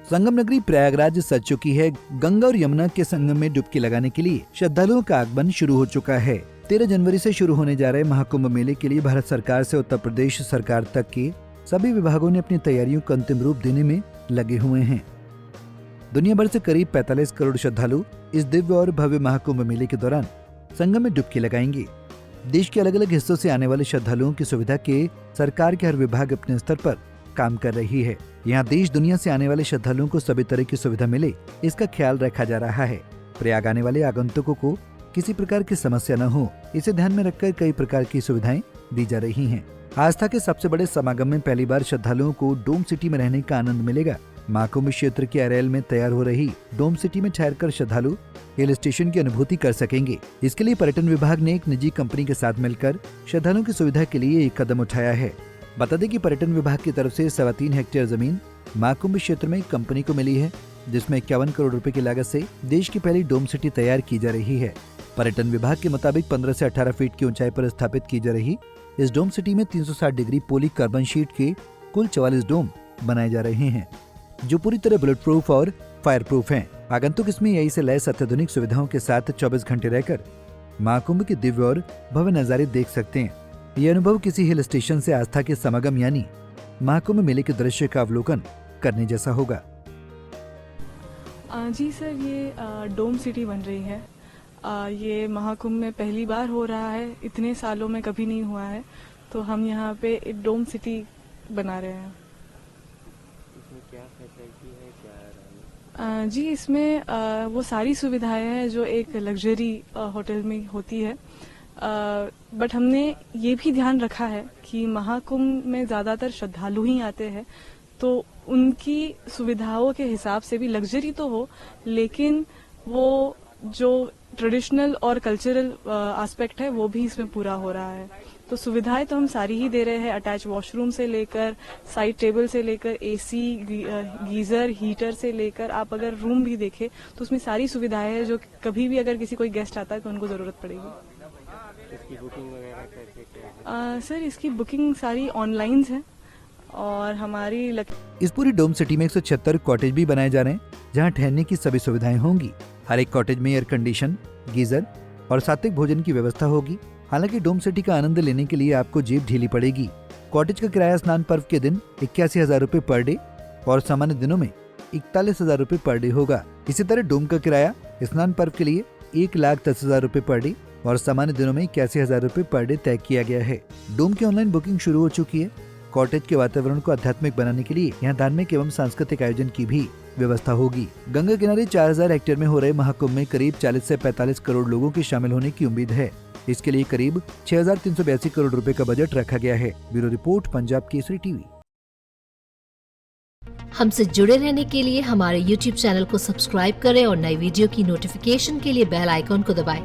संगम नगरी प्रयागराज सज चुकी है। गंगा और यमुना के संगम में डुबकी लगाने के लिए श्रद्धालुओं का आगमन शुरू हो चुका है। 13 जनवरी से शुरू होने जा रहे महाकुंभ मेले के लिए भारत सरकार से उत्तर प्रदेश सरकार तक के सभी विभागों ने अपनी तैयारियों को अंतिम रूप देने में लगे हुए हैं। दुनिया भर से करीब 45 करोड़ श्रद्धालु इस दिव्य और भव्य महाकुंभ मेले के दौरान संगम में डुबकी लगाएंगे। देश के अलग अलग हिस्सों से आने वाले श्रद्धालुओं की सुविधा के सरकार के हर विभाग अपने स्तर पर काम कर रही है। यहाँ देश दुनिया से आने वाले श्रद्धालुओं को सभी तरह की सुविधा मिले, इसका ख्याल रखा जा रहा है। प्रयाग आने वाले आगंतुकों को किसी प्रकार की समस्या न हो, इसे ध्यान में रखकर कई प्रकार की सुविधाएं दी जा रही हैं। आस्था के सबसे बड़े समागम में पहली बार श्रद्धालुओं को डोम सिटी में रहने का आनंद मिलेगा। महाकुंभ क्षेत्र के अरेल में तैयार हो रही डोम सिटी में ठहरकर श्रद्धालु हिल स्टेशन की अनुभूति कर सकेंगे। इसके लिए पर्यटन विभाग ने एक निजी कंपनी के साथ मिलकर श्रद्धालुओं की सुविधा के लिए एक कदम उठाया है। बता दें कि पर्यटन विभाग की तरफ से 3.25 हेक्टेयर जमीन महाकुंभ क्षेत्र में एक कंपनी को मिली है, जिसमें 51 करोड़ रुपए की लागत से देश की पहली डोम सिटी तैयार की जा रही है। पर्यटन विभाग के मुताबिक 15 से 18 फीट की ऊंचाई पर स्थापित की जा रही इस डोम सिटी में 360 डिग्री पोली कार्बन शीट के कुल 44 डोम बनाए जा रहे हैं, जो पूरी तरह बुलेट प्रूफ और फायर प्रूफ हैं। आगंतुक इसमें यही से लैस अत्याधुनिक सुविधाओं के साथ 24 घंटे रहकर महाकुंभ के दिव्य और भव्य नजारे देख सकते हैं। यह अनुभव किसी हिल स्टेशन से आस्था के समागम यानी महाकुंभ मेले के दृश्य का अवलोकन करने जैसा होगा। जी सर, ये डोम सिटी बन रही है। ये महाकुंभ में पहली बार हो रहा है, इतने सालों में कभी नहीं हुआ है, तो हम यहाँ पे एक डोम सिटी बना रहे हैं। इसमें क्या फैसिलिटी है, क्या जी, इसमें वो सारी सुविधाएं हैं जो एक लग्जरी होटल में होती है, बट हमने ये भी ध्यान रखा है कि महाकुंभ में ज़्यादातर श्रद्धालु ही आते हैं, तो उनकी सुविधाओं के हिसाब से भी लग्जरी तो हो, लेकिन वो जो ट्रेडिशनल और कल्चरल एस्पेक्ट है वो भी इसमें पूरा हो रहा है। तो सुविधाएं तो हम सारी ही दे रहे हैं, अटैच वॉशरूम से लेकर साइड टेबल से लेकर एसी, गीजर, हीटर से लेकर आप अगर रूम भी देखें तो उसमें सारी सुविधाएं हैं जो कभी भी अगर किसी कोई गेस्ट आता है तो उनको ज़रूरत पड़ेगी। इसकी बुकिंग वगैरह कैसे क्या सर, इसकी बुकिंग सारी ऑनलाइन है और हमारी इस पूरी डोम सिटी में 176 कॉटेज भी बनाए जा रहे हैं, जहां ठहरने की सभी सुविधाएं होंगी। हर एक कॉटेज में एयर कंडीशन, गीजर और सात्विक भोजन की व्यवस्था होगी। हालांकि डोम सिटी का आनंद लेने के लिए आपको जेब ढीली पड़ेगी। कॉटेज का किराया स्नान पर्व के दिन 81,000 रुपए पर डे और सामान्य दिनों में 41,000 रुपए पर डे होगा। इसी तरह डोम का किराया स्नान पर्व के लिए 1,10,000 रुपए पर डे और सामान्य दिनों में 81,000 रुपए पर डे तय किया गया है। डोम की ऑनलाइन बुकिंग शुरू हो चुकी है। कॉटेज के वातावरण को आध्यात्मिक बनाने के लिए यहाँ धार्मिक एवं सांस्कृतिक आयोजन की भी व्यवस्था होगी। गंगा किनारे 4000 हेक्टेयर में हो रहे महाकुंभ में करीब 40 से 45 करोड़ लोगों के शामिल होने की उम्मीद है। इसके लिए करीब 6,382 करोड़ रुपए का बजट रखा गया है। Bureau report, Punjab Kesari TV. हमसे जुड़े रहने के लिए हमारे YouTube चैनल को सब्सक्राइब करें और नई वीडियो की नोटिफिकेशन के लिए बेल आइकॉन को दबाएं।